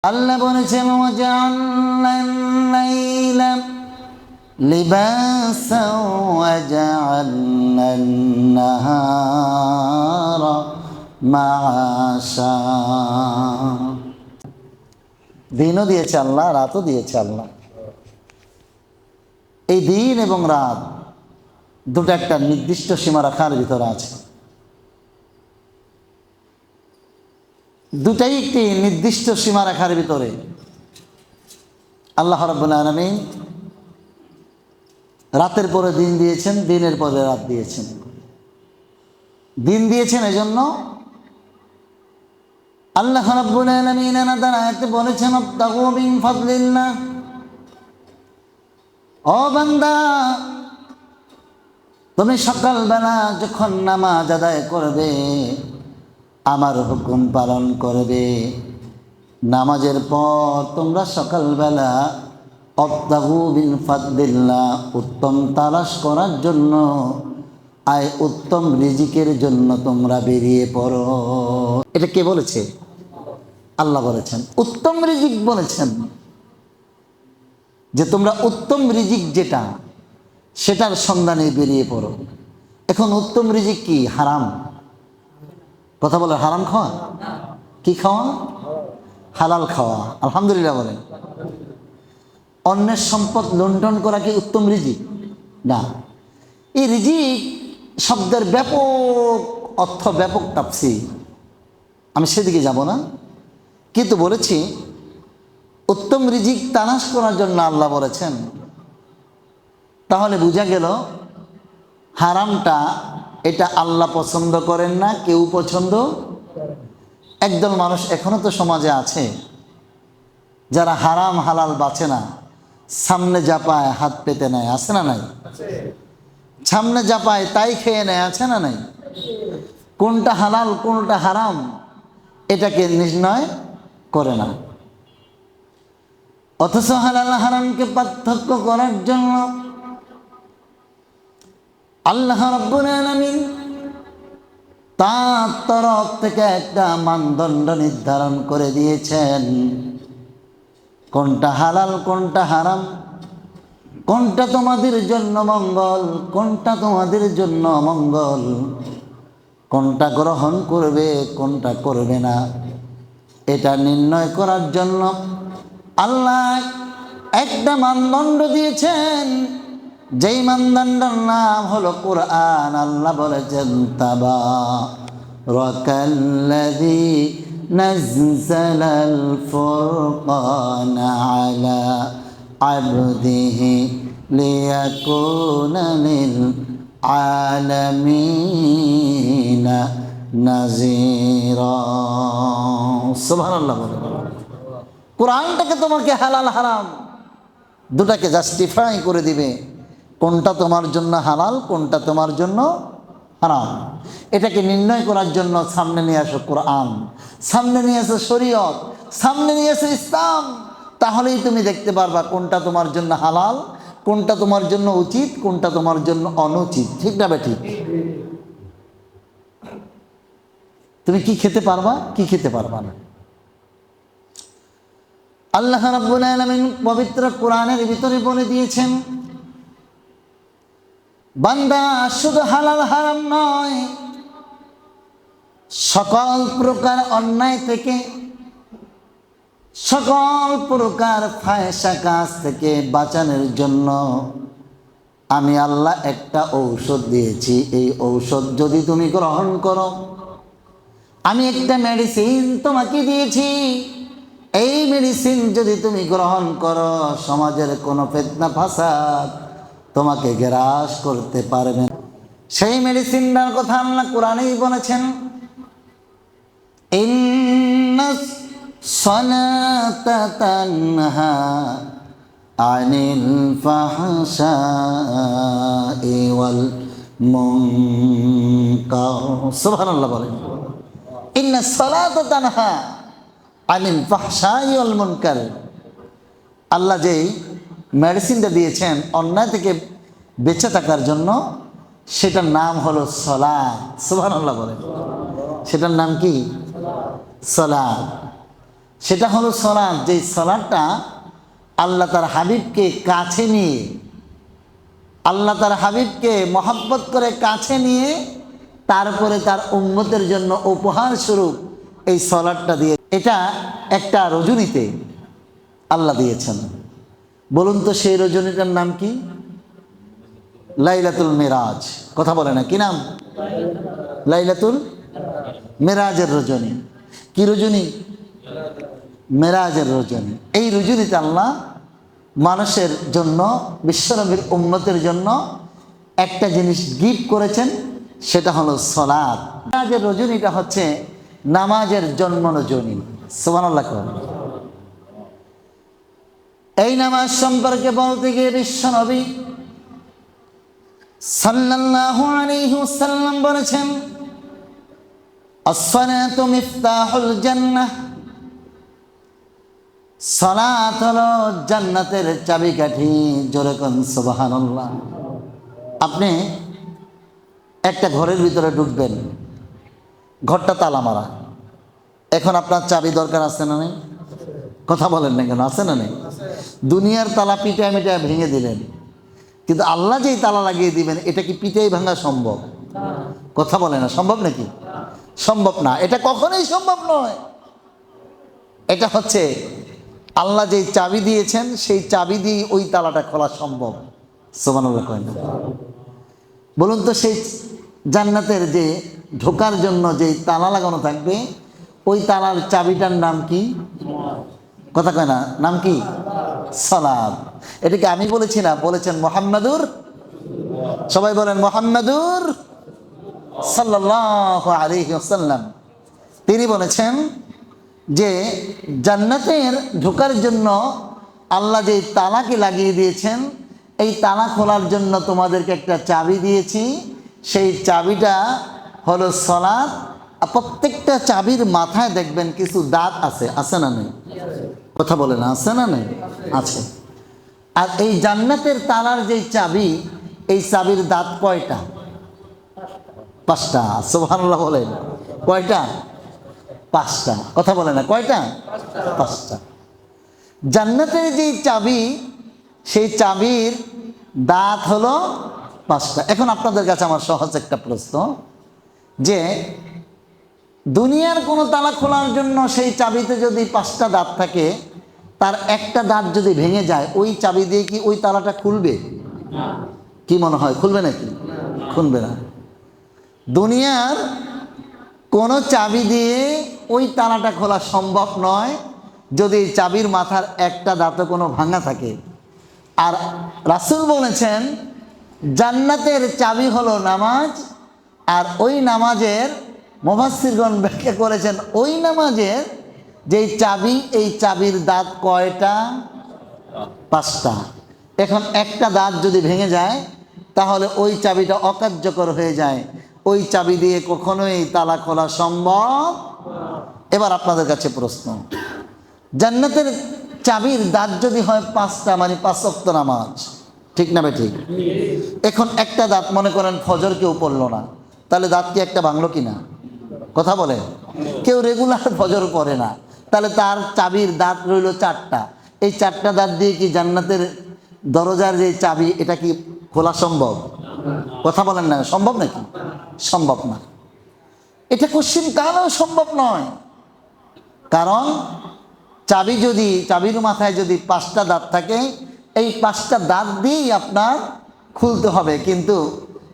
আল্লাহ বলেছেন ওয়াজআলনাল লাইলা লিবাসাও ওয়াজআলনান নাহারা মাআশা। দিনও দিয়েছে আল্লাহ, রাতও দিয়েছে আল্লাহ। এই দিন এবং রাত দুটো একটা নির্দিষ্ট সীমারেখার ভিতরে আছে। দুটাই একটি নির্দিষ্ট সীমারেখার ভিতরে আল্লাহ রাব্বুল আলামিন রাতের পরে দিন দিয়েছেন, দিনের পরে রাত দিয়েছেন। দিন দিয়েছেন এজন্য আল্লাহ রাব্বুল আলামিন তার আয়াতে বলেছেন আবতাগু মিন ফাদলিল্লাহ, ও বান্দা তুমি সকালবেলা যখন নামাজ আদায় করবে, আমার হুকুম পালন করবে, নামাজের পর তোমরা সকালবেলা আবতাগু মিন ফাদলিল্লাহ, উত্তম তালাশ করার জন্য, উত্তম রিজিকের জন্য তোমরা বেরিয়ে পড়ো। এটা কে বলেছে? আল্লাহ বলেছেন। উত্তম রিজিক বলেছেন যে তোমরা উত্তম রিজিক যেটা সেটার সন্ধানে বেরিয়ে পড়ো। এখন উত্তম রিজিক কি? হারাম। কথা বলে হারাম খাওয়া? কি খাওয়া? হালাল খাওয়া। আলহামদুলিল্লাহ বলেন। অন্যের সম্পদ লুণ্ঠন করা কি উত্তম রিজিক? না। এই রিজিক শব্দের ব্যাপক অর্থ, ব্যাপক তাফসীর, আমি সেদিকে যাব না, কিন্তু বলেছি উত্তম রিজিক তালাশ করার জন্য আল্লাহ বলেছেন। তাহলে বোঝা গেল হারামটা এটা আল্লাহ পছন্দ করেন না, কেউ পছন্দ। একদল মানুষ এখনো তো সমাজে আছে যারা হারাম হালাল বাঁচে না, সামনে যা পায় হাত পেতে নেয়, আছে না নাই? সামনে যা পায় তাই খেয়ে নেয়, আছে না নাই? কোনটা হালাল কোনটা হারাম এটাকে নির্ণয় করে না। অথচ হালাল হারামকে পার্থক্য করার জন্য আল্লাহ রাব্বুল আলামিন তার তরফ থেকে একটা মানদণ্ড নির্ধারণ করে দিয়েছেন, কোনটা হালাল কোনটা হারাম, কোনটা তোমাদের জন্য মঙ্গল কোনটা তোমাদের জন্য অমঙ্গল, কোনটা গ্রহণ করবে কোনটা করবে না, এটা নির্ণয় করার জন্য আল্লাহ একটা মানদণ্ড দিয়েছেন, যেই মানদণ্ডের নাম হলো কোরআন। আল্লাহ বলেছেন তাবারাকাল্লাযী নাযালাল ফুরকানা আলা আবদিহি লিয়াকুনা লিল আলামিনা নাযীরা। সুবহানাল্লাহ বলেন। কোরআনটাকে তোমাকে হালাল হারাম দুটাকে জাস্টিফাই করে দিবে, কোনটা তোমার জন্য হালাল কোনটা তোমার জন্য হারাম। এটাকে নির্ণয় করার জন্য সামনে নিয়ে আসো কোরআন, সামনে নিয়ে আসো শরীয়ত, সামনে নিয়ে আসো ইসলাম। তাহলেই তুমি দেখতে পারবা কোনটা তোমার জন্য হালাল, কোনটা তোমার জন্য উচিত, কোনটা তোমার জন্য অনুচিত। ঠিক না ঠিক? তুমি কি খেতে পারবা কি খেতে পারবা না। আল্লাহ রাব্বুল আলামিন পবিত্র কোরআনের ভিতরে বলে দিয়েছেন, বান্দা শুধু হালাল হারাম নয়, সকল প্রকার অন্যায় থেকে, সকল প্রকার ফায়সা কাজ থেকে বাঁচানোর জন্য আমি আল্লাহ একটা ঔষধ দিয়েছি। এই ঔষধ যদি তুমি গ্রহণ করো, আমি একটা মেডিসিন তোমাকে দিয়েছি, এই মেডিসিন যদি তুমি গ্রহণ করো, সমাজের কোনো ফিতনা ফাসাদ তোমাকে গ্রাস করতে পারবে না। সেই মেডিসিনটার কথা আল্লাহ কোরআনেই বলেছেন, ইন্নাস সালাতা তানহা আনিল ফাহশাই ওয়াল মুনকার। সুবহানাল্লাহ বলেন। ইন্নাস সালাতা তানহা আনিল ফাহশাই ওয়াল মুনকার। আল্লাহ যেই মেডিসিনটা দিয়েছেন অন্যায় থেকে বেঁচে থাকার জন্য, সেটার নাম হলো সালাত। সুবহানাল্লাহ বলেন। সেটার নাম কি? সালাত। সেটা হলো সালাত, যে সালাতটা আল্লাহ তার হাবিবকে কাছে নিয়ে, আল্লাহ তার হাবিবকে মহব্বত করে কাছে নিয়ে তারপরে তার উম্মতের জন্য উপহার স্বরূপ এই সালাতটা দিয়ে, এটা একটা রজনীতে আল্লাহ দিয়েছেন। বলুন তো সেই রজনীটার নাম কি? লাইলাতুল মেরাজ। কথা বলে না, কি নাম? লাইলাতুল মেরাজের রজনী। কি রজনী? মেরাজের রজনী। এই রজনীতে আল্লাহ মানুষের জন্য, বিশ্বনবীর উম্মতের জন্য একটা জিনিস গিফট করেছেন, সেটা হলো সালাত। মেরাজের রজনীটা হচ্ছে নামাজের জন্ম রজনী। সুবহানাল্লাহ। এই নামাজ সম্পর্কে বলতে গিয়ে বিশ্বনবী সাল্লাল্লাহু আলাইহি ওয়াসাল্লাম বলেছেন, as-salatu মিফতাহুল জান্নাহ, সালাত হলো জান্নাতের চাবিকাঠি। জোরে কোন সুবহানাল্লাহ। আপনি একটা ঘরের ভিতরে ঢুকবেন, ঘরটা তালা মারা, এখন আপনার চাবি দরকার আছে না নেই? কথা বলেন না কেন? আছে না নেই? দুনিয়ার তালা পিটায় মিটায় ভেঙে দিলেন, কিন্তু আল্লাহ যেই তালা লাগিয়ে দিবেন, এটা কি পিটাই ভাঙা সম্ভব? কথা বলে না, সম্ভব নাকি? সম্ভব না, এটা কখনোই সম্ভব নয়। এটা হচ্ছে আল্লাহ যেই চাবি দিয়েছেন, সেই চাবি দিয়ে ওই তালাটা খোলা সম্ভব। সুবহানাল্লাহ। বলুন তো, সেই জান্নাতের যে ঢোকার জন্য যেই তালা লাগানো থাকবে, ওই তালার চাবিটার নাম কি? কথা কয় না, নাম কি? সালাত। এটাকে আমি বলেছি না, বলেছেন মুহাম্মাদুর, সবাই বলেন মুহাম্মাদুর সাল্লাল্লাহু আলাইহি ওয়াসাল্লাম। তিনি বলেছেন যে জান্নাতের ঢোকার জন্য আল্লাহ যে তালাকে লাগিয়ে দিয়েছেন, এই তালা খোলার জন্য তোমাদেরকে একটা চাবি দিয়েছি, সেই চাবিটা হলো সালাত। প্রত্যেকটা চাবির মাথায় দেখবেন কিছু দাঁত আছে, আছে না নেই? কথা বলে না, আছে না নেই? আছে। আর এই জান্নাতের তালার যে চাবি, এই চাবির দাঁত কয়টা? 5টা। সুবহানাল্লাহ বলেন। কয়টা? 5টা। কথা বলে না, কয়টা? 5টা। জান্নাতের যে চাবি, সেই চাবির দাঁত হলো 5টা। এখন আপনাদের কাছে আমার সহজ একটা প্রশ্ন, যে দুনিয়ার কোনো তালা খোলার জন্য সেই চাবিতে যদি 5টা দাঁত থাকে, তার একটা দাঁত যদি ভেঙে যায়, ওই চাবি দিয়ে কি ওই তালাটা খুলবে? কি মনে হয়, খুলবে নাকি? খুলবে না। দুনিয়ার কোনো চাবি দিয়ে ওই তালাটা খোলা সম্ভব নয়, যদি চাবির মাথার একটা দাঁতে কোনো ভাঙা থাকে। আর রাসূল বলেছেন, জান্নাতের চাবি হলো নামাজ। আর ওই নামাজের মুফাসসিরগণ ব্যাখ্যা করেছেন, ওই নামাজের যেই চাবি, এই চাবির দাঁত কয়টা? 5টা। এখন একটা দাঁত যদি ভেঙে যায়, তাহলে ওই চাবিটা অকার্যকর হয়ে যায়। ওই চাবি দিয়ে কখনোই তালা খোলা সম্ভব। এবার আপনাদের কাছে প্রশ্ন, জান্নাতের চাবির দাঁত যদি হয় 5টা, মানে 5 ওয়াক্ত নামাজ, ঠিক না বে ঠিক? এখন একটা দাঁত মনে করেন ফজর কেউ পড়লো না, তাহলে দাঁত কি একটা ভাঙলো কিনা? কথা বলে। কেউ রেগুলার ফজর পড়ে না, তাহলে তার চাবির দাঁত রইল 4টা। এই 4টা দাঁত দিয়ে কি জান্নাতের দরজার যে চাবি, এটা কি খোলা সম্ভব? কথা বলেন না, সম্ভব নাকি? সম্ভব না। এটা কোশ্চিন কালেও সম্ভব নয়। কারণ চাবি যদি, চাবির মাথায় যদি 5টা দাঁত থাকে, এই 5টা দাঁত দিয়েই আপনার খুলতে হবে। কিন্তু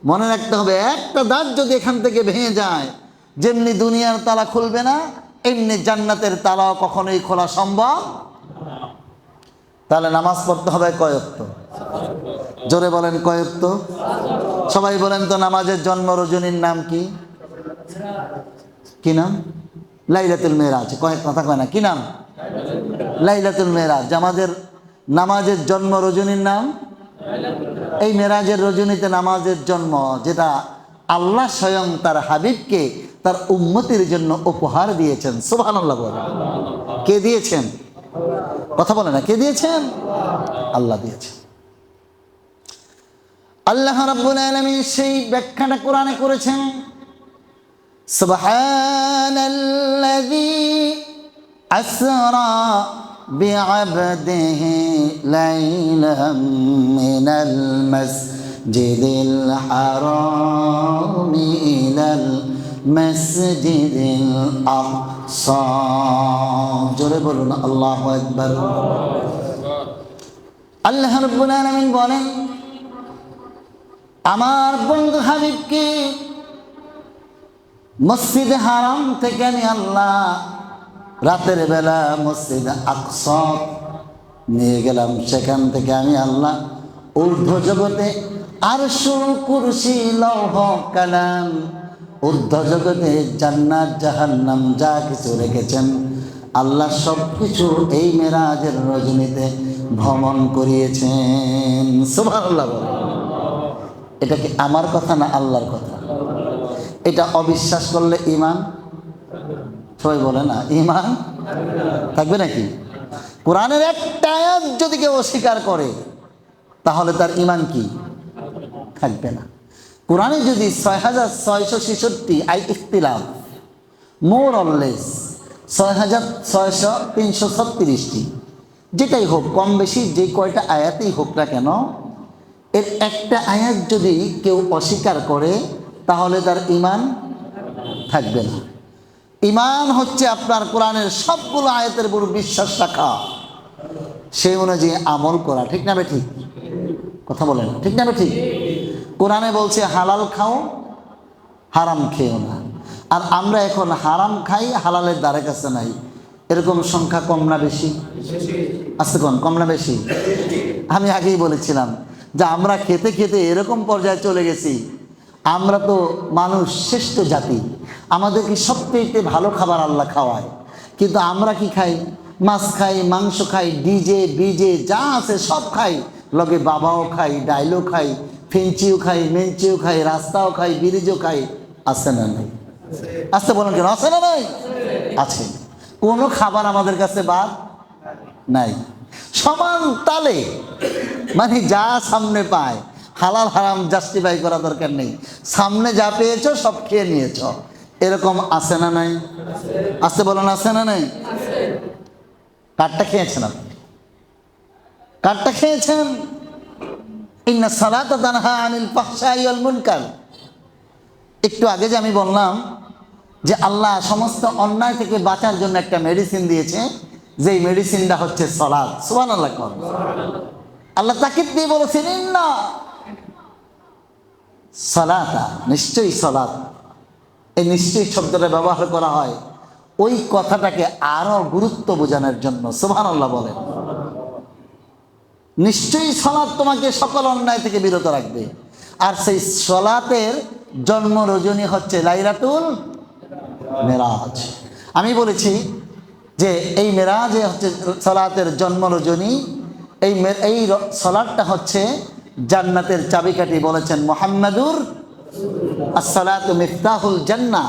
মনে রাখতে হবে, একটা দাঁত যদি এখান থেকে ভেঙে যায়, যেমনি দুনিয়ার তালা খুলবে না, এমনি জান্নাতের তালাও কখনোই খোলা সম্ভব। তাহলে নামাজ পড়তে হবে কয় ওয়াক্ত? জোরে বলেন, কয় ওয়াক্ত? সবাই বলেন তো, নামাজের জন্ম রজনীর নাম কি? কি নাম? লাইলাতুল মেরাজ। কথা কয় না, কি নাম? লাইলাতুল মেরাজ। আমাদের নামাজের জন্ম রজনীর নাম এই মেরাজের রজনীতে নামাজের জন্ম, যেটা আল্লাহ স্বয়ং তার হাবিবকে তার উম্মতের জন্য উপহার দিয়েছেন। সুবহানাল্লাহ বলেন। কে দিয়েছেন? কথা বলে না, কে দিয়েছেন? আল্লাহ দিয়েছেন। আল্লাহ রাব্বুল আলামিন সেই ব্যাখ্যাটা কোরআনে করেছেন, সুবহানাল্লাযী আসরা بعبده ليلا من المسجد الحرام إلى المسجد الأقصى জোরে বলুন আল্লাহু আকবার। আল্লাহ রাব্বুল আলামিন বলেন, আমার বন্ধু হাবিবকে মসজিদ হারাম থেকে আমি আল্লাহ রাতের বেলা মসজিদ আকসা নিয়ে গেলাম। সেখান থেকে আমি আল্লাহ ঊর্ধ্ব জগতে আরশ, কুরসি, লৌহ, কালাম, ঊর্ধ্ব জগতে জান্নাত, জাহান্নাম যা কিছু রেখেছেন আল্লাহ সব কিছু এই মেরাজের রজনীতে ভ্রমণ করিয়েছেন। সুবহানাল্লাহ বলেন। এটা কি আমার কথা না আল্লাহর কথা? এটা অবিশ্বাস করলে ঈমান, সবাই বলে না, ঈমান থাকবে নাকি? কোরআনের একটা আয়াত যদি কেউ অস্বীকার করে তাহলে তার ঈমান কি থাকবে না। কোরআনে যদি 6666টি ইখতিলাফ, মোর অর লেস 6636টি, যেটাই হোক কম বেশি যে কয়টা আয়াতেই হোক না কেন, এর একটা আয়াত যদি কেউ অস্বীকার করে তাহলে তার ঈমান থাকবে না। ঈমান হচ্ছে আপনার কোরআনের সবগুলো আয়াতের উপর বিশ্বাস রাখা, সেই অনুযায়ী আমল করা। ঠিক না ঠিক? কথা বলেন, ঠিক না ঠিক? কোরআনে বলছে হালাল খাও, হারাম খেও না। আর আমরা এখন হারাম খাই, হালালের দ্বারে কাছে নাই। এরকম সংখ্যা কম না বেশি? আস্তে কম না বেশি? আমি আগেই বলেছিলাম যে আমরা খেতে খেতে এরকম পর্যায়ে চলে গেছি, আমরা তো মানুষ শ্রেষ্ঠ জাতি, আমাদেরকে সবচেয়ে ভালো খাবার আল্লাহ খাওয়ায়, কিন্তু আমরা কি খাই? মাছ খাই, মাংস খাই, ডিজে বিজে যা আছে সব খাই, লগে বাবাও খাই, ডাইলও খাই, ফেঞ্চিও খাই, মেঞ্চিও খাই, রাস্তাও খাই, ব্রিজও খাই। আছে না নাই? আসতে বলেন কেন? আছে না নাই? আছে। কোনো খাবার আমাদের কাছে বাদ নাই। সমান তালে, মানে যা সামনে পায়, হালাল হারাম জাস্টিফাই করা দরকার নেই, সামনে যা পেয়েছো সব খেয়ে নিয়েছো। এরকম আছে না নাই? আসতে বলেন, আছে না নাই? কারটা খেয়েছেন আপনি? কারটা খেয়েছেন? ইন্না সালাতা তানহা আনিল ফাহশাই ওয়াল মুনকার। একটু আগে যে আমি বললাম যে আল্লাহ সমস্ত অন্যায় থেকে বাঁচার জন্য একটা মেডিসিন দিয়েছে, যেই মেডিসিনটা হচ্ছে সালাত। সুবহানাল্লাহ। আল্লাহ তাকিদ দিয়ে বলেছেন ইন্না সালাতা, নিশ্চয়ই সালাত। এই নিশ্চয়ই শব্দটা ব্যবহার করা হয় ওই কথাটাকে আরো গুরুত্ব বোঝানোর জন্য। সুবহানাল্লাহ বলেন। নিশ্চয়ই সালাত তোমাকে সকল অন্যায় থেকে বিরত রাখবে। আর সেই সালাতের জন্ম রজনী হচ্ছে লাইলাতুল মেরাজ। আমি বলেছি যে এই মেরাজে হচ্ছে সালাতের জন্ম রজনী। এই সালাতটা হচ্ছে জান্নাতের চাবিকাঠি। বলেছেন মুহাম্মাদুর আসসালাতু মিফতাহুল জান্নাহ,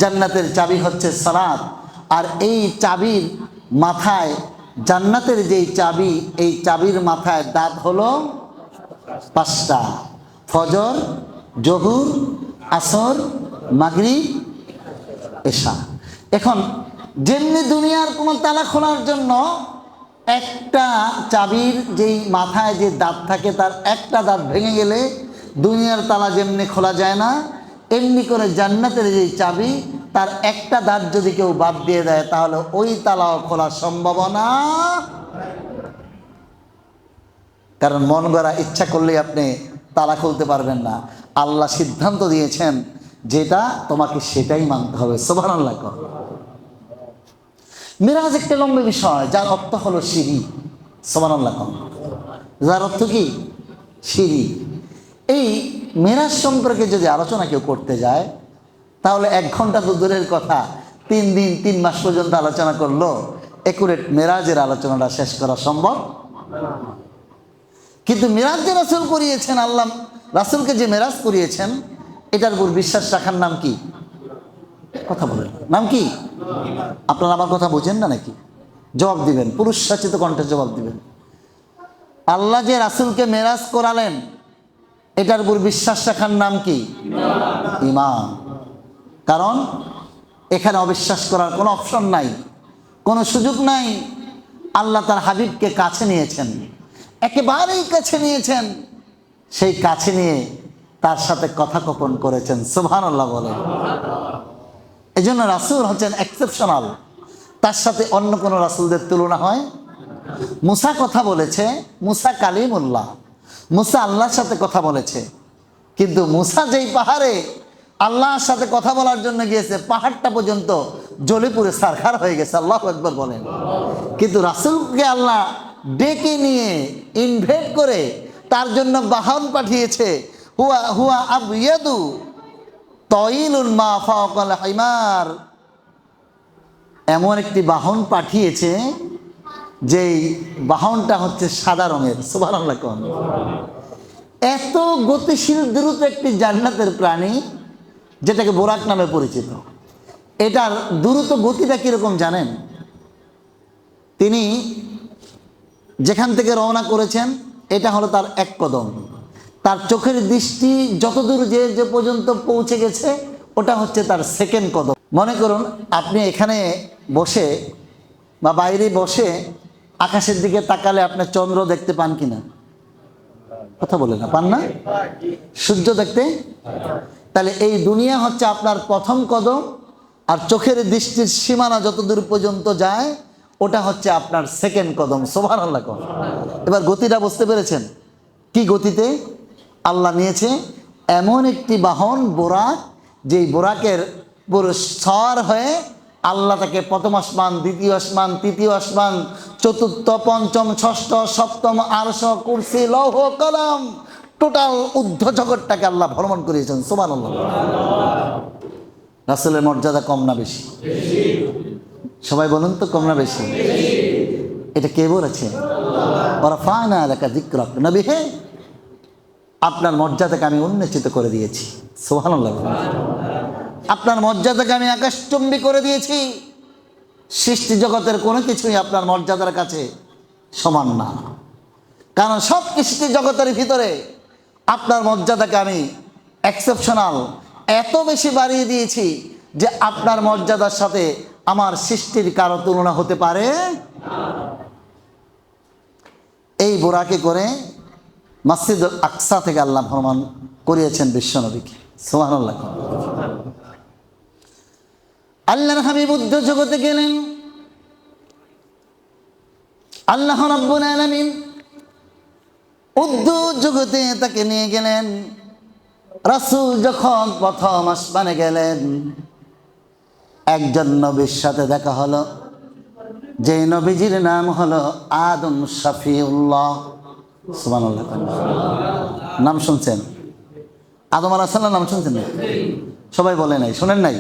জান্নাতের চাবি হচ্ছে সালাত। আর এই চাবির মাথায়, জান্নাতের যেই চাবি, এই চাবির মাথায় দাঁত হলো 5টা: ফজর, জোহর, আসর, মাগরিব, এশা। এখন যেমনি দুনিয়ার কোনো তালা খোলার জন্য একটা চাবির যেই মাথায় যে দাঁত থাকে তার একটা দাঁত ভেঙে গেলে দুনিয়ার তালা যেমনি খোলা যায় না, এমনি করে জান্নাতের যেই চাবি তার একটা দাঁত যদি কেউ বাদ দিয়ে দেয় তাহলে ওই তালাও খোলার সম্ভাবনা। কারণ মন গড়া ইচ্ছা করলেই আপনি তালা খুলতে পারবেন না। আল্লাহ সিদ্ধান্ত দিয়েছেন যেটা তোমাকে সেটাই মানতে হবে। সুবহানাল্লাহ। মিরাজ একটা লম্বা বিষয় যার অর্থ হলো সিঁড়ি। সুবহানাল্লাহ। যার অর্থ কি? সিঁড়ি। এই মিরাজ সম্পর্কে যদি আলোচনা কেউ করতে যায় তাহলে 1 ঘন্টা তো দূরের কথা, 3 দিন 3 মাস পর্যন্ত আলোচনা করলো একুরেট মেরাজের আলোচনাটা শেষ করা সম্ভব। কিন্তু মেরাজ যে রাসূল করিয়েছেন, আল্লাহ রাসূলকে যে মেরাজ করিয়েছেন, এটার উপর বিশ্বাস রাখার নাম কি? কথা বলেন, নাম কি? আপনারা আমার কথা বুঝেন না নাকি? জবাব দিবেন, পুরুষাচিত কণ্ঠে জবাব দিবেন। আল্লাহ যে রাসূলকে মেরাজ করালেন এটার উপর বিশ্বাস রাখার নাম কি? ঈমান। কারণ এখানে অবিশ্বাস করার কোনো অপশন নাই। কোনো সুযোগ নাই। আল্লাহ তার হাবিবকে কাছে নিয়েছেন, একেবারেই কাছে নিয়েছেন। সেই কাছে নিয়ে তার সাথে কথোপকথন করেছেন। সুবহানাল্লাহ বলেন। এই জন্য রাসূল হচ্ছেন এক্সেপশনাল, তার সাথে অন্য কোনো রাসূলদের তুলনা হয়। মুসা কথা বলেছে, মুসা কালিমুল্লাহ, মুসা আল্লাহর সাথে কথা বলেছে। কিন্তু মুসা যেই পাহাড়ে আল্লাহর সাথে কথা বলার জন্য গিয়েছে, পাহাড়টা পর্যন্ত জ্বলে পুড়ে ছারখার হয়ে গেছে। আল্লাহু আকবার বলেন। কিন্তু রাসূলকে আল্লাহ ডেকে নিয়ে ইনভাইট করে তার জন্য বাহন পাঠিয়েছে। হুয়া হুয়া আবয়াদু তাইলুন মা ফাওকাল হিমার, এমন একটি বাহন পাঠিয়েছে যেই বাহনটা হচ্ছে সাদা রঙের। সুবহানাল্লাহ কোন এত গতিশীল দ্রুত একটি জান্নাতের প্রাণী, যেটাকে বোরাক নামে পরিচিত। এটার দ্রুত গতিটা কীরকম জানেন? তিনি যেখান থেকে রওনা করেছেন, এটা হলো তার এক কদম। তার চোখের দৃষ্টি যতদূর যে পর্যন্ত পৌঁছে গেছে, ওটা হচ্ছে তার সেকেন্ড কদম। মনে করুন আপনি এখানে বসে বা বাইরে বসে আকাশের দিকে তাকালে আপনি চন্দ্র দেখতে পান কিনা? কথা বলে না, পান না? সূর্য দেখতে? তাহলে এই দুনিয়া হচ্ছে আপনার প্রথম কদম, আর চোখের দৃষ্টির সীমানা যতদূর পর্যন্ত যায়, ওটা হচ্ছে আপনার সেকেন্ড কদম। সুবহানাল্লাহ। এবার গতিটা বুঝতে পেরেছেন? কি গতিতে আল্লাহ নিয়েছে? এমন একটি বাহন বোরাক, যেই বোরাকের পুরো সওয়ার হয়ে আল্লাহ তাকে প্রথম আসমান, দ্বিতীয় আসমান, তৃতীয় আসমান, চতুর্থ, পঞ্চম, ষষ্ঠ, সপ্তম, আরশ, কুরসি, লৌহ, কলম, টোটাল ঊর্ধ্ব জগৎটাকে আল্লাহ ভ্রমণ করিয়েছেন। সুবহানাল্লাহ। রাসূলের মর্যাদা কম না বেশি? সবাই বলুন তো, কম না বেশি? এটা কে বলেছে? ওয়ারাফা'না লাকা যিকরাক, নবী হে, আপনার মর্যাদাকে আমি উন্নতিত করে দিয়েছি। সুবহানাল্লাহ। আপনার মর্যাদাকে আমি আকাশচুম্বী করে দিয়েছি। সৃষ্টি জগতের কোনো কিছুই আপনার মর্যাদার কাছে সমান না, কারণ সব সৃষ্টি জগতের ভিতরে আপনার মর্যাদাকে আমি এক্সেপশনাল এত বেশি বাড়িয়ে দিয়েছি যে আপনার মর্যাদার সাথে আমার সৃষ্টির কারো তুলনা হতে পারে। এই বোরাকে করে মসজিদুল আকসা থেকে আল্লাহ ভ্রমণ করিয়েছেন বিশ্বনবীকে। সুবহানাল্লাহ। আল্লাহর হাবিব উর্ধ্ব জগতে গেলেন, আল্লাহ রাব্বুল আলামিন উর্ধ্ব জগতে তাকে নিয়ে গেলেন। রাসূল যখন প্রথম আসমানে গেলেন, একজন নবীর সাথে দেখা হলো, যে নবীজির নাম হলো আদম শফিউল্লাহ। সুবহানাল্লাহ। নাম শুনছেন? আদম আলাইহিস সালাম নাম শুনছেন না? সবাই বলে নাই, শোনেন নাই?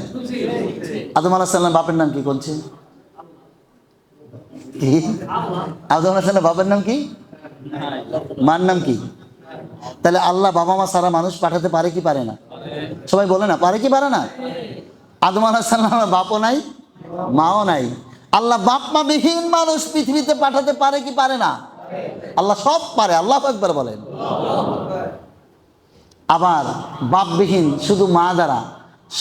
আদম আলাইহিস সালাম বাপের নাম কি? কোনছে কি? আদম আলাইহিস সালাম বাপের নাম কি? মার নাম কি? তাহলে আল্লাহ বাবা মা সারা মানুষ পাঠাতে পারে কি পারে না? সবাই বলে না, পারে কি পারে না? আদম আলাইহিস সালামের বাপও নাই, মাও নাই। আল্লাহ বাপ মা বিহীন মানুষ পৃথিবীতে পাঠাতে পারে কি পারে না? আল্লাহ সব পারে। আল্লাহু আকবার বলেন। আবার বাপবিহীন শুধু মা দ্বারা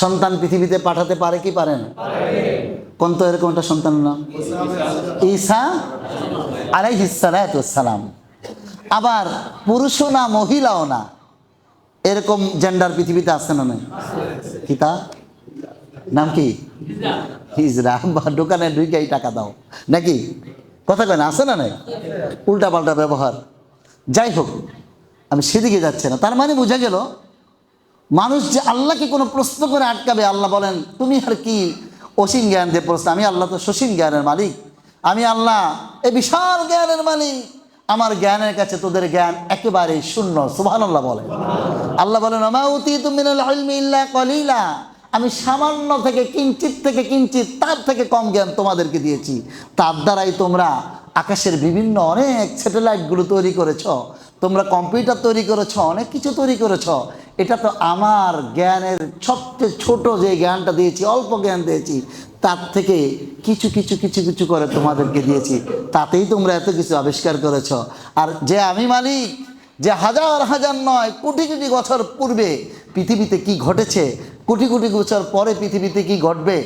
সন্তান পৃথিবীতে পাঠাতে পারে কি পারে না? কোন তো এরকম একটা সন্তানের নাম? ঈসা আলাইহিস সালাতু ওয়াস সালাম। আবার পুরুষও না মহিলাও না, এরকম জেন্ডার পৃথিবীতে আছে না? নাই? কি তা নাম কি? হিজরা। দোকানে ঢুকেই টাকা দাও নাকি? কথা কয় না, আছে না? নাই? উল্টা পাল্টা ব্যবহার। যাই হোক, আমি সেদিকে যাচ্ছি না। তার মানে বোঝা গেল, মানুষ যে আল্লাহকে কোনো প্রশ্ন করে আটকাবে, আল্লাহ বলেন তুমি আর কি অসীম জ্ঞান দিয়ে প্রশ্ন? আমি আল্লাহ তো সসীম জ্ঞানের মালিক। আমি আল্লাহ এই বিশাল জ্ঞানের মালিক। আমার জ্ঞানের কাছে তোদের জ্ঞান একেবারেই শূন্য। সুবহানাল্লাহ বলেন। আল্লাহ বলেন ওমা উতীতুম মিনাল ইলমি ইল্লা কলিলা, আমি সামান্য থেকে কিঞ্চিত তার থেকে কম জ্ঞান তোমাদেরকে দিয়েছি। তার দ্বারাই তোমরা আকাশের বিভিন্ন অনেক স্যাটেলাইটগুলো তৈরি করেছ, তোমরা কম্পিউটার তৈরি করেছ, অনেক কিছু তৈরি করেছ। এটা তো আমার জ্ঞানের সবচেয়ে ছোট যে জ্ঞানটা দিয়েছি, অল্প জ্ঞান দিয়েছি, তার থেকে কিছু করে তোমাদেরকে দিয়েছি। তাতেই তোমরা এত কিছু আবিষ্কার করেছ। আর যে আমি মালিক, যে হাজার হাজার নয় কোটি কোটি বছর পূর্বে পৃথিবীতে কি ঘটেছে কোটি কোটি বছর পরে পৃথিবীতে কি ঘটবে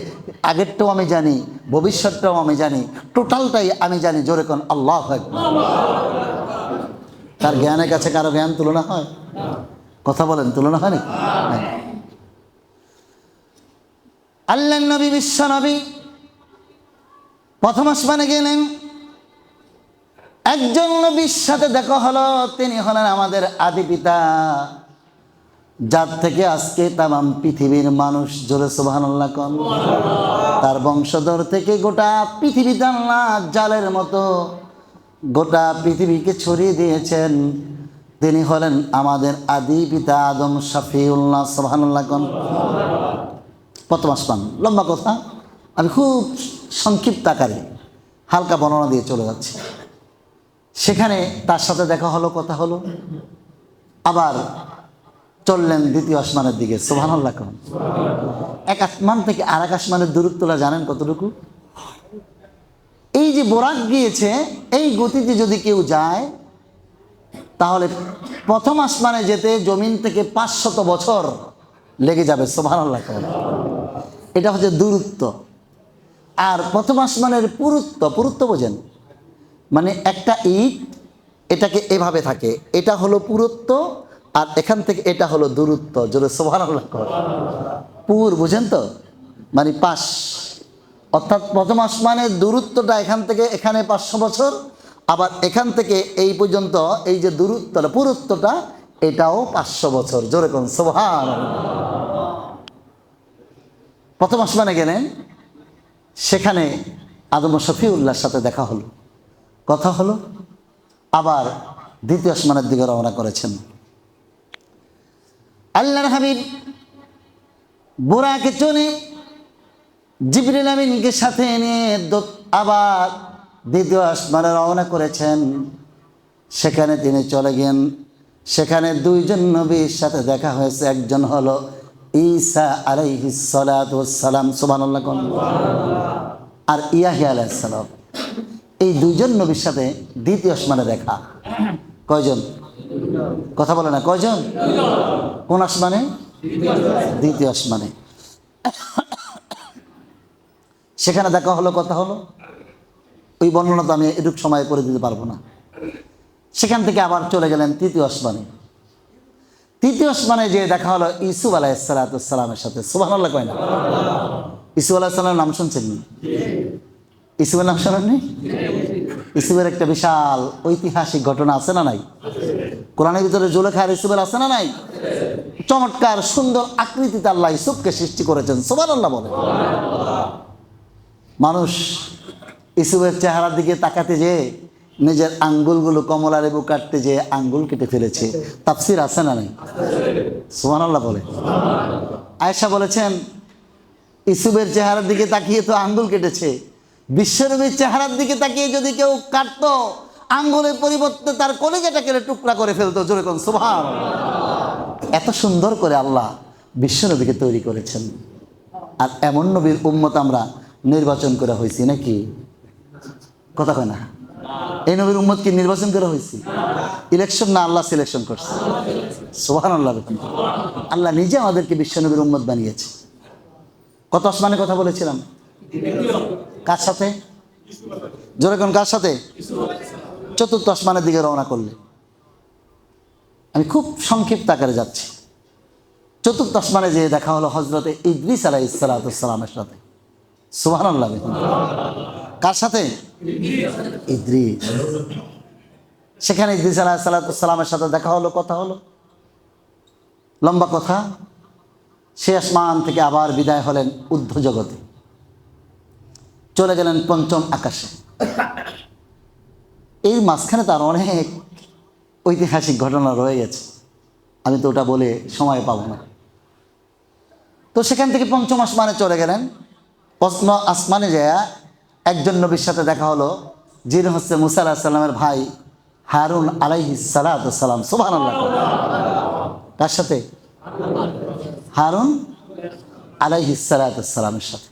আগেরটাও আমি জানি, ভবিষ্যৎটাও আমি জানি, টোটালটাই আমি জানি। জোরে কোন আল্লাহু আকবার। তার জ্ঞানের কাছে কারো জ্ঞান তুলনা হয়? কথা বলেন, তুলনা হয় না? আল্লাহ নবী, বিশ্ব নবী প্রথম আসমানে গেলেন, একজন নবীর সাথে দেখা হলো। তিনি হলেন আমাদের আদি পিতা, যার থেকে আজকে তামাম পৃথিবীর মানুষ, জোরে সুবহানাল্লাহ কোন। তার বংশধর থেকে গোটা পৃথিবীতে আল্লাহ জালের মতো গোটা পৃথিবীকে ছড়িয়ে দিয়েছেন। তিনি হলেন আমাদের আদি পিতা আদম শাফিউল্লাহ, সুবহানাল্লাহ কোন। প্রথম আসমান, লম্বা কথা, আমি খুব সংক্ষিপ্ত আকারে হালকা বর্ণনা দিয়ে চলে যাচ্ছি। সেখানে তার সাথে দেখা হলো, কথা হলো, আবার চললেন দ্বিতীয় আসমানের দিকে, সুবহানাল্লাহ কোন। এক আসমান থেকে আর এক আসমানের দূরত্বটা জানেন কতটুকু? এই যে বোরাক গিয়েছে, এই গতিতে যদি কেউ যায় তাহলে প্রথম আসমানে যেতে জমিন থেকে 500 বছর লেগে যাবে, সুবহানাল্লাহ কোন। এটা হচ্ছে দূরত্ব। আর প্রথম আসমানের পুরুত্ব বোঝেন, মানে একটা ইট এটাকে এভাবে থাকে, এটা হলো পুরুত্ব, আর এখান থেকে এটা হলো দূরত্ব, জোরে সুবহানাল্লাহ কোন। পুর বুঝেন তো, মানে 5, অর্থাৎ প্রথম আসমানের দূরত্বটা এখান থেকে এখানে 500 বছর, আবার এখান থেকে এই পর্যন্ত এই যে দূরত্বটা, পুরুত্বটা, এটাও 500 বছর, জোরে কোন সুবহানাল্লাহ। প্রথম আসমানে গেলেন, সেখানে আদম শফিউল্লাহর সাথে দেখা হলো, কথা হলো, আবার দ্বিতীয় আসমানের দিকে রওনা করেছেন। আল্লাহর হাবিব বুরাকে চলে জিবরিল আমিনকে সাথে নিয়ে আবার দ্বিতীয় আসমানে রওনা করেছেন। সেখানে তিনি চলে গেলেন, সেখানে দুইজন নবীর সাথে দেখা হয়েছে। একজন হলো ঈসা আলাইহিস সালাতু ওয়াস সালাম, সুবহানাল্লাহ কোন। আর ইয়াহইয়া আলাইহিস সালাম। এই দুইজন নবীর সাথে দ্বিতীয় আসমানে দেখা। কয়জন? কথা বলে না, কয়জন? কোন আসমানে? দ্বিতীয় আসমানে। সেখানে দেখা হলো, কথা হলো। ওই বর্ণনা তো আমি এটুক সময় করে দিতে পারবো না। সেখান থেকে আবার চলে গেলেন তৃতীয় আসমানে। তৃতীয় আসমানে যে দেখা হলো ইউসুফ আলাইহিস সালামের সাথে, সুবহানাল্লাহ কয় না? ইউসুফ আলাইহিস সালামের নাম শুনছেন? ইউসুফের নাম শোনেননি? ইউসুফের একটা বিশাল ঐতিহাসিক ঘটনা আছে না নাই? কোরআনের ভিতরে জুলেখা আর ইউসুফের আছে না নাই? চমৎকার সুন্দর আকৃতিতে আল্লাহ ইউসুফকে সৃষ্টি করেছেন, সুবহানাল্লাহ বলে। মানুষ ইউসুফের চেহারার দিকে তাকাতে যেয়ে নিজের আঙ্গুলগুলো, কমলা লেবু কাটতে যেয়ে আঙ্গুল কেটে ফেলেছে। তাফসীর আছে না নাই? সুবহানাল্লাহ বলে। আয়েশা বলেছেন, ইউসুফের চেহারার দিকে তাকিয়ে তো আঙ্গুল কেটেছে, বিশ্বনবীর চেহারার দিকে তাকিয়ে যদি কেউ কাটতো, আঙ্গুলের পরিবর্তে তার কলিজাটা কেটে টুকরা করে ফেলতো, জোরে কোন সুবহানাল্লাহ। এত সুন্দর করে আল্লাহ বিশ্বনবীকে তৈরি করেছেন। আর এমন নবীর উম্মত আমরা নির্বাচন করা হয়েছি নাকি? কথা কয় না? এই নবীর উম্মত কি নির্বাচন করা হয়েছে? ইলেকশন না, আল্লাহ সিলেকশন করছে, সুবহানাল্লাহ। আল্লাহ নিজে আমাদেরকে বিশ্বনবীর উম্মত বানিয়েছে। কত আসমানে কথা বলেছিলাম? কার সাথে? জোরে কোন, কার সাথে? চতুর্থ আসমানের দিকে রওনা করলে। আমি খুব সংক্ষিপ্ত আকারে যাচ্ছি। চতুর্থ আসমানে যে দেখা হলো হযরতে ইদ্রিস আলাইহিস সালামের সাথে, সুবহানাল্লাহ। কার সাথে? ইদ্রিস। সেখানে ইদ্রিস আলাইহিস সালামের সাথে দেখা হলো, কথা হলো, লম্বা কথা। সে আসমান থেকে আবার বিদায় হলেন ঊর্ধ্ব জগতে, চলে গেলেন পঞ্চম আকাশে। এই মাঝখানে তার অনেক ঐতিহাসিক ঘটনা রয়ে গেছে, আমি তো ওটা বলে সময় পাবো না। তো সেখান থেকে পঞ্চম আসমানে চলে গেলেন। পঞ্চম আসমানে যায় একজন নবীর সাথে দেখা হলো, যিনি হচ্ছে মুসা আলাইহিস সালামের ভাই হারুন আলাইহিস সালাম, সুবহানাল্লাহ। কার সাথে? হারুন আলাইহিস সালামের সাথে।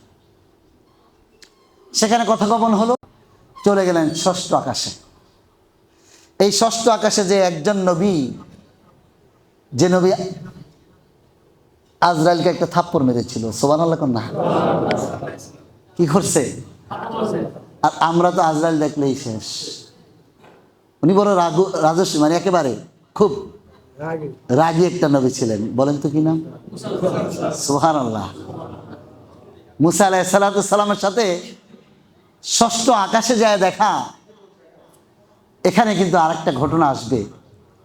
সেখানে কথোপকথন হলো, চলে গেলেন ষষ্ঠ আকাশে। এই ষষ্ঠ আকাশে যে একজন নবী, যে নবী আজরাইলকে একটা থাপ্পড় মেরেছিল, সুবহানাল্লাহ কোন না? কি করছে? আর আমরা তো আজরাইল দেখলেই শেষ। উনি বড় রাজস্বী, মানে একেবারে খুব রাগী একটা নবী ছিলেন। বলেন তো কি নাম? সুবহানাল্লাহ। মুসা আলাইহিস সালামের সাথে ষষ্ঠ আকাশে যায় দেখা। এখানে কিন্তু আরেকটা ঘটনা আসবে,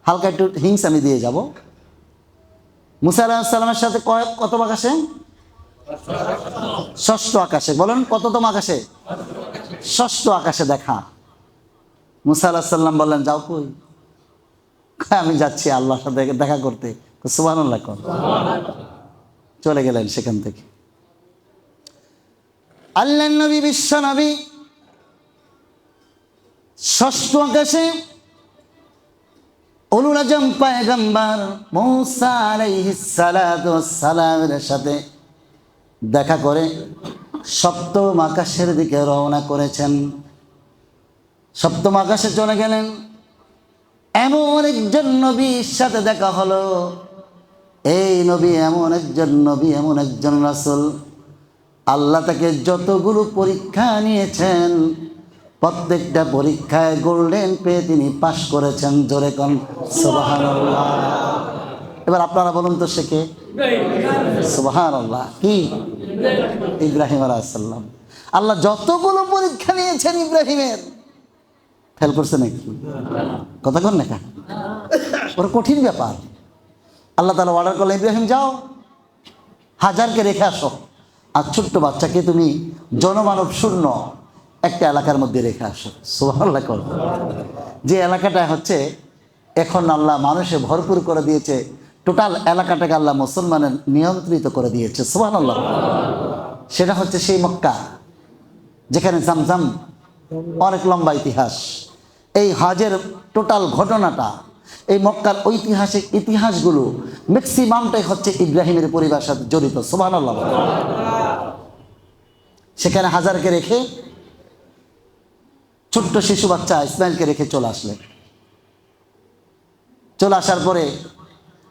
হালকা একটু হিংস আমি দিয়ে যাব। মুসা আলাইহিস সালামের সাথে কতম আকাশে? ষষ্ঠ আকাশে। বলেন কততম আকাশে? ষষ্ঠ আকাশে দেখা। মুসা আলাইহিস সালাম বললেন, যাও কই? আমি যাচ্ছি আল্লাহর সাথে দেখা করতে। সুবহানাল্লাহ কোন? চলে গেলেন সেখান থেকে। আল্লাহর নবী, বিশ্ব নবী ষষ্ঠ আকাশে উলুল আজম পয়গম্বর মুসা আলাইহিস সালাতু ওয়াস সালামের সাথে দেখা করে সপ্তম আকাশের দিকে রওনা করেছেন। সপ্তম আকাশে চলে গেলেন। এমন একজন নবীর সাথে দেখা হলো। এই নবী এমন একজন নবী, এমন একজন রাসূল, আল্লাহ তাকে যতগুলো পরীক্ষা নিয়েছেন প্রত্যেকটা পরীক্ষায় গোল্ডেন পেয়ে তিনি পাশ করেছেন। জোরে কোন সুবহানাল্লাহ। এবার আপনারা বলুন তো সে কে? সুবহানাল্লাহ। কি? ইব্রাহিম আলাইহিস সালাম। আল্লাহ যতগুলো পরীক্ষা নিয়েছেন ইব্রাহিমের, ফেল করছে নাকি? কথা কন না, ওর কঠিন ব্যাপার। আল্লাহ তাআলা অর্ডার করলেন, ইব্রাহিম যাও, হাজারকে রেখে আসো, আর ছোট্ট বাচ্চাকে তুমি জনমানব শূন্য একটা এলাকার মধ্যে রেখে আসো। সুবহানাল্লাহ। যে এলাকাটা হচ্ছে এখন আল্লাহ মানুষে ভরপুর করে দিয়েছে, টোটাল এলাকাটাকে আল্লাহ মুসলমানের নিয়ন্ত্রিত করে দিয়েছে। সুবহানাল্লাহ। সেটা হচ্ছে সেই মক্কা যেখানে জামজাম, অনেক লম্বা ইতিহাস। এই হজের টোটাল ঘটনাটা, এই মক্কার ঐতিহাসিক ইতিহাসগুলো ম্যাক্সিমামটাই হচ্ছে ইব্রাহিমের পরিবারের সাথে জড়িত। সুবহানাল্লাহ। সেখানে হাজারকে রেখে ছোট্ট শিশু বাচ্চা ইসমাইলকে রেখে চলে আসলেন। চলে আসার পরে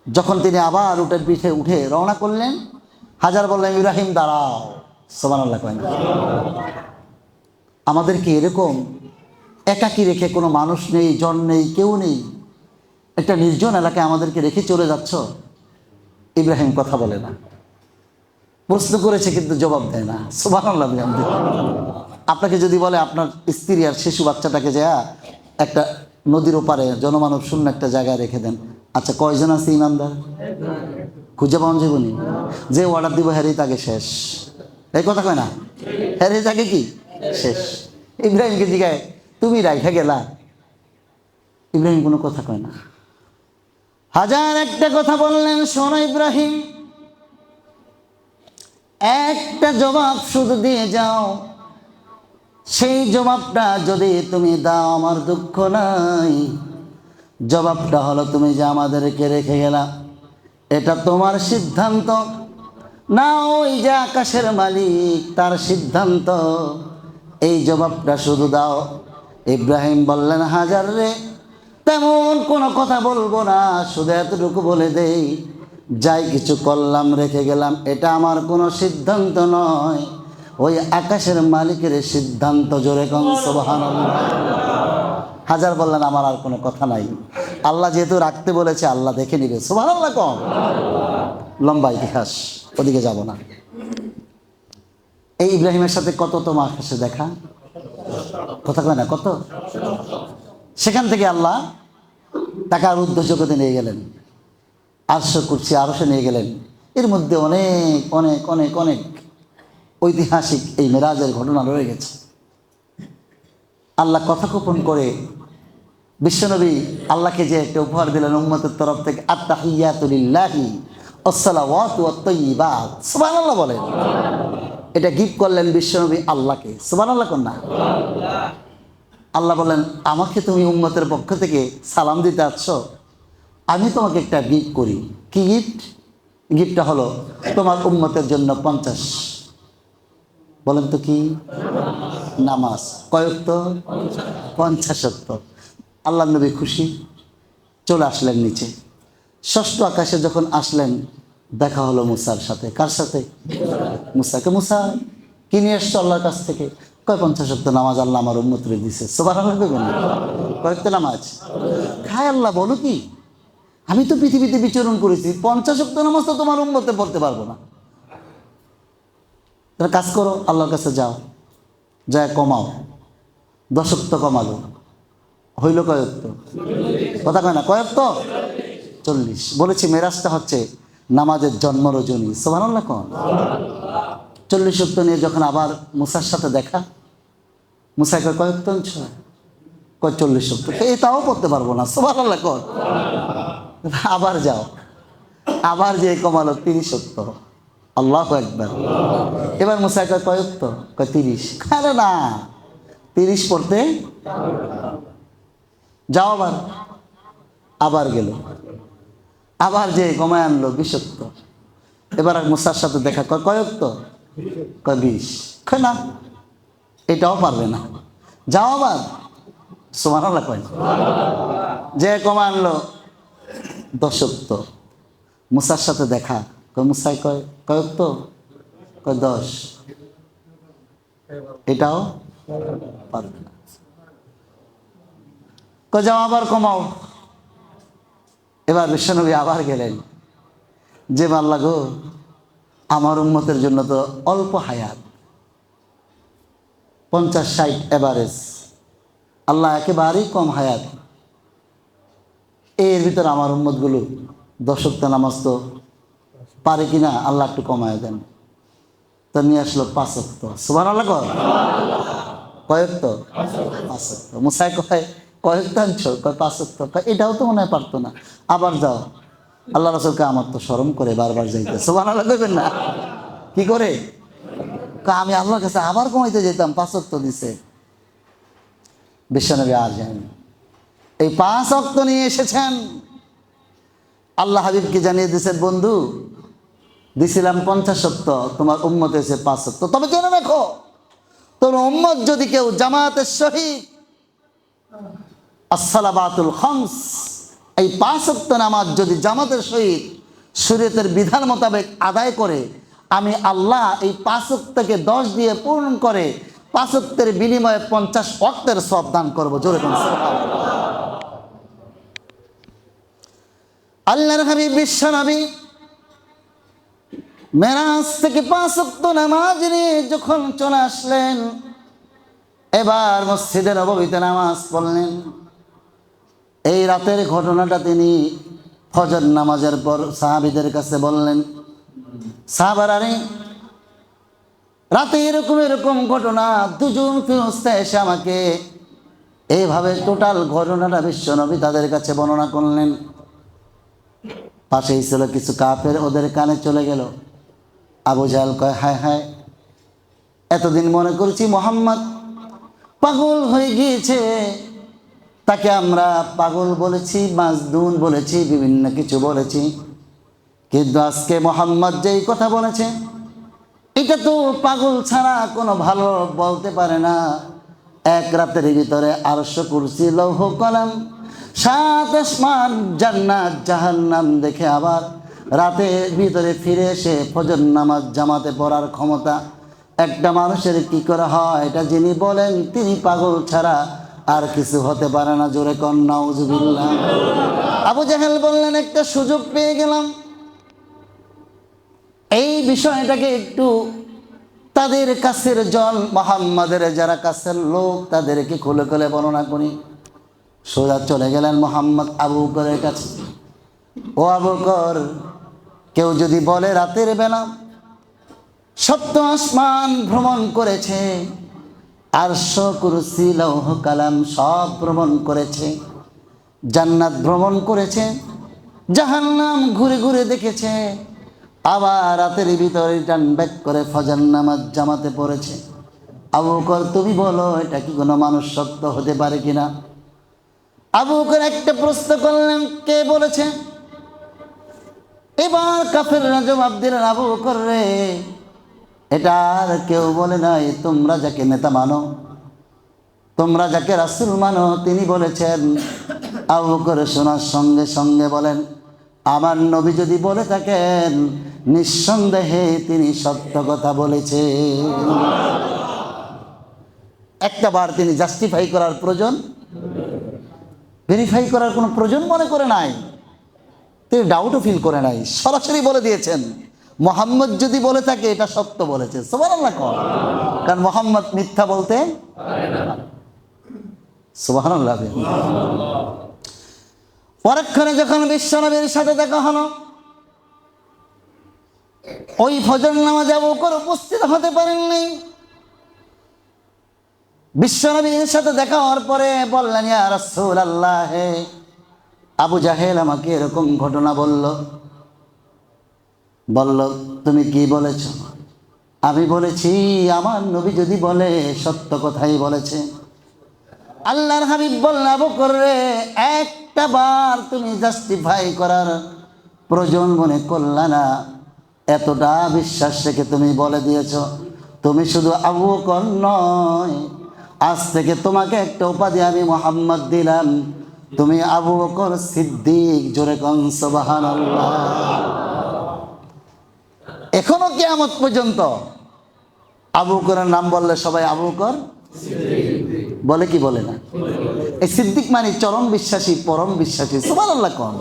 যখন তিনি আবার উটের পিঠে উঠে রওনা করলেন, হাজার বললেন, ইব্রাহিম দাঁড়াও। সুবহানাল্লাহ। আমাদের কি এরকম একাকী রেখে, কোনো মানুষ নেই, জন নেই, কেউ নেই, একটা নির্জন এলাকায় আমাদেরকে রেখে চলে যাচ্ছ? ইব্রাহিম কথা বলে না। প্রশ্ন করেছে কিন্তু জবাব দেয় না। সুবহানাল্লাহ। আপনাকে যদি বলে আপনার স্ত্রী আর শিশু বাচ্চাটাকে যা একটা নদীর ওপারে জনমানব শূন্য একটা জায়গায় রেখে দেন, আচ্ছা কয়জন আছে ইমানদার? খুঁজে পাওয়া যাবনি। যে অর্ডার দিব হ্যারি তাকে শেষ। এই কথা কয় না? হ্যারি তাকে কি শেষ। ইব্রাহিমকে জিগায়, তুমি রাইখা গেলা? ইব্রাহিম কোনো কথা কয় না। হাজার একটা কথা বললেন, শোনো ইব্রাহিম, একটা জবাব শুধু দিয়ে যাও। সেই জবাবটা যদি তুমি দাও আমার দুঃখ নাই। জবাবটা হলো, তুমি যে আমাদেরকে রেখে গেলা এটা তোমার সিদ্ধান্ত না ওই যে আকাশের মালিক তার সিদ্ধান্ত। এই জবাবটা শুধু দাও। ইব্রাহিম বললেন, হাজার রে, তেমন কোনো কথা বলবো না, শুধু এতটুকু বলে দেই, যাই কিছু করলাম রেখে গেলাম এটা আমার কোনো সিদ্ধান্ত নয়, ওই আকাশের মালিকের সিদ্ধান্ত। জোরে কোন সুবহানাল্লাহ। হাজার বললেন, আমার আর কোনো কথা নাই, আল্লাহ যেহেতু রাখতে বলেছে আল্লাহ দেখে নিবে। সুবহানাল্লাহ। কম লম্বা ইতিহাস, ওদিকে যাব না। এই ইব্রাহিমের সাথে কততম আকাশে দেখা? কথা কয় না কত? সেখান থেকে আল্লাহ তাকে আর ঊর্ধ্ব জগতে নিয়ে গেলেন, আরশ কুরসি আরশে নিয়ে গেলেন। এর মধ্যে অনেক অনেক অনেক অনেক ঐতিহাসিক এই মেরাজের ঘটনা রয়ে গেছে। আল্লাহ কথা গোপন করে বিশ্বনবী আল্লাহকে যে একটা উপহার দিলেন উম্মতের তরফ থেকে, আত-তাহিয়াতু লিল্লাহি ওয়াস-সালাওয়াতু ওয়াত-তাইয়্যিবাত। সুবহানাল্লাহ বলেন। এটা গিফট করলেন বিশ্বনবী আল্লাহকে। সুবহানাল্লাহ কোন না? আল্লাহ বলেন, আমাকে তুমি উম্মতের পক্ষ থেকে সালাম দিতে আসছো, আমি তোমাকে একটা গিফট করি। কি গিফট? গিফটটা হলো তোমার উম্মতের জন্য 50, বলেন তো কি? নামাজ। কয় ওয়াক্ত? 50 ওয়াক্ত। আল্লাহ নবী খুশি, চলে আসলেন নিচে। ষষ্ঠ আকাশে যখন আসলেন, দেখা হলো মুসার সাথে। কার সাথে? মুসাকে। মুসা কি নিয়ে এসছো আল্লাহর কাছ থেকে? কয় 50 ওয়াক্ত নামাজ আল্লাহ আমার উম্মতরে দিছে। সুবহানাল্লাহ কইবেন না? কয়েকটা নামাজ খায় আল্লাহ, বলো কি? আমি তো পৃথিবীতে বিচরণ করেছি, 50 ওয়াক্ত নামাজ তো তোমার উম্মতে পড়তে পারবো না। তাহলে কাজ করো, আল্লাহর কাছে যাও, যায় কমাও। 10 ওয়াক্ত কমালো, হইল কয়েকত? কথা কয় না, কয়েকত? 40। বলেছি মেরাজটা হচ্ছে নামাজের জন্ম রজনী। সুবহানাল্লাহ কোন? 40 ওয়াক্ত নিয়ে যখন আবার মুসার সাথে দেখা, মুসা কয় কয়েকত আনছো? কয় 40 ওয়াক্ত। এটাও পড়তে পারবো না। সুবহানাল্লাহ কোন? আবার যাও, আবার যে কমালো 30 ওয়াক্ত। আল্লাহু আকবার। এবার মুসা কয় কয়েকত? কয় 30। আরে না, 30 পড়তে যাও। আবার আবার গেল, আবার যে কমায় আনলো 20 ওয়াক্ত। এবার আর মুসার সাথে দেখা, কয় কয়েকত? কয় 20। কয় না, এটাও পারবে না, যাও আবার। সুবহানাল্লাহ কয়। যে কমায় আনলো 10 ওয়াক্ত। মুসার সাথে দেখা, কয় মুসাই কয় কয়েকত? কয় 10। এটাও পারবে না। কয় যাও আবার কমাও। এবার বিশ্বনবী আবার গেলেন, যে আল্লাহ গো, আমার উম্মতের জন্য তো অল্প হায়াত, 50-60 এভারেজ, আল্লাহ একেবারেই কম হায়াত। এর ভিতরে আমার উম্মতগুলো 10 ওয়াক্ত নামাজ তো পারে কিনা, আল্লাহ একটু কমায় দেন। তো নিয়ে আসলো 5 ওয়াক্ত। সুবহানাল্লাহ কয়? কয়েকত? 5 ওয়াক্ত। মুসাই কয় কয়েকটা আনছো? কয় 5 ওয়াক্ত। কয় এটাও তো মনে হয় পারতো না। আবার যাও। আল্লাহ রাসূলকে আমার তো শরম করে বারবার যাইতে। সুবহানাল্লাহ কইবেন না? কি করে? আমি আল্লাহর কাছে আবার কমাইতে যেতাম, 5 ওয়াক্ত দিছে। বিশ্বনবী আর যায়নি। এই 5 ওয়াক্ত নিয়ে এসেছেন, আল্লাহ হাবিবকে জানিয়ে দিয়েছেন, বন্ধু দিছিলাম 50 ওয়াক্ত, তোমার উম্মত এসে 5 ওয়াক্ত। তবে জেনে রাখো, তোর উম্মত যদি কেউ জামাতের সহিত as-সালাবাতুল খামস, এই 5 ওয়াক্ত নামাজ যদি জামাতের সহিত শরীয়তের বিধান মোতাবেক আদায় করে, আমি আল্লাহ এই 5 ওয়াক্তকে 10 দিয়ে পূর্ণ করে 5 ওয়াক্তের বিনিময়ে 50 ওয়াক্তের সওয়াব দান করবো। জোরে কোন সুবহানাল্লাহ। আল্লাহর হাবিব বিশ্বনবী মেরাজ থেকে 5 ওয়াক্ত নামাজ নিয়ে যখন চলে আসলেন, এবার মসজিদে নববীতে নামাজ পড়লেন। এই রাতের ঘটনাটা তিনি ফজর নামাজের পর সাহাবীদের কাছে বললেন, সাহাবারা রে, রাতে এরকম এরকম ঘটনা, দুজন ফেরেশতা এসে আমাকে এইভাবে টোটাল ঘটনাটা বিশ্বনবী তাদের কাছে বর্ণনা করলেন। পাশেই ছিল কিছু কাফের, ওদের কানে চলে গেল। আবু জাহেল কয়, হায় হায়, এতদিন মনে করছি মুহাম্মদ পাগল হয়ে গিয়েছে, তাকে আমরা পাগল বলেছি, মাজনুন বলেছি, বিভিন্ন কিছু বলেছি, কিন্তু আজকে মুহাম্মদ যেই কথা বলেছে, এটা তো পাগল ছাড়া কোনো ভালো বলতে পারে না। এক রাতের ভিতরে আরশ, কুরসি, লৌহ কলম, 7 আসমান, জান্নাত, জাহান্নাম দেখে আবার রাতের ভিতরে ফিরে এসে ফজর নামাজ জামাতে পড়ার ক্ষমতা একটা মানুষের কি করে হয়, এটা যিনি বলেন তিনি পাগল ছাড়া আর কিছু হতে পারে না। জোরে কন নাউজুবিল্লাহ। আবু জাহেল বললেন, একটা সুযোগ পেয়ে গেলাম, এই বিষয়টাকে একটু তাদের কাছের জন, মুহাম্মাদের যারা কাছের লোক, তাদেরকে খুলে খুলে বর্ণনা করি। সোজা চলে গেলেন মুহাম্মদ আবু বকরের কাছে। ও আবু বকর, কেউ যদি বলে রাতের বেলা 7 আসমান ভ্রমণ করেছে, আরশ, কুরসি, লৌহ কালাম সব ভ্রমণ করেছে, জান্নাত ভ্রমণ করেছে, জাহান্নাম ঘুরে ঘুরে দেখেছে, আবার রাতের ভিতরে রিটার্ন ব্যাক করে ফজর নামাজ জামাতে পড়েছে, আবু বকর তুমি বলো এটা কি কোনো মানুষ সত্য হতে পারে কিনা? আবু বকর একটা প্রশ্ন করলেন, কে বলেছে? এবার কাফেররা জবাব দিলেন, আবু বকর রে, এটা আর কেউ বলে নাই, তোমরা যাকে নেতা মানো, তোমরা যাকে রাসূল মানো, তিনি বলেছেন। আবু বকর শোনার সঙ্গে সঙ্গে বলেন, আমার নবী যদি বলে থাকেন নিঃসন্দেহে তিনি সত্য কথা বলেছেন। একটা বার তিনি জাস্টিফাই করার প্রয়োজন, ভেরিফাই করার কোনো প্রয়োজন মনে করে নাই, তিনি ডাউটও ফিল করে নাই, সরাসরি বলে দিয়েছেন মোহাম্মদ যদি বলে থাকে এটা সত্য বলেছে। সুবহানাল্লাহ কোন, কারণ মোহাম্মদ মিথ্যা বলতে সুবহানাল্লাহ। পরক্ষণে যখন বিশ্বনবীর সাথে দেখা হলো, ওই ফজর নামাজে আবু বকর উপস্থিত হতে পারেননি। বিশ্বনবীর সাথে দেখা হওয়ার পরে বললেন, ইয়া রাসূলুল্লাহ, আবু জাহেল আমাকে এরকম ঘটনা বলল। তুমি কি বলেছ? আমি বলেছি আমার নবী যদি বলে সত্য কথাই বলেছে। আল্লাহর হাবিব বললেন, আবু বকর রে, একটা বার তুমি জাস্টিফাই করার প্রয়োজন মনে করলা না, এতটা বিশ্বাস রেখে তুমি বলে দিয়েছ। তুমি শুধু আবু বকর নয়, আজ থেকে তোমাকে একটা উপাধি আমি মুহাম্মদ দিলাম, তুমি আবু বকর সিদ্দিক। জোরে কোন সুবহানাল্লাহ। এখনো কিয়ামত পর্যন্ত আবু বকরের নাম বললে সবাই আবু বকর বলে কি বলে না? এই সিদ্দিক মানে চরম বিশ্বাসী, পরম বিশ্বাসী। সুবহানাল্লাহ কোন।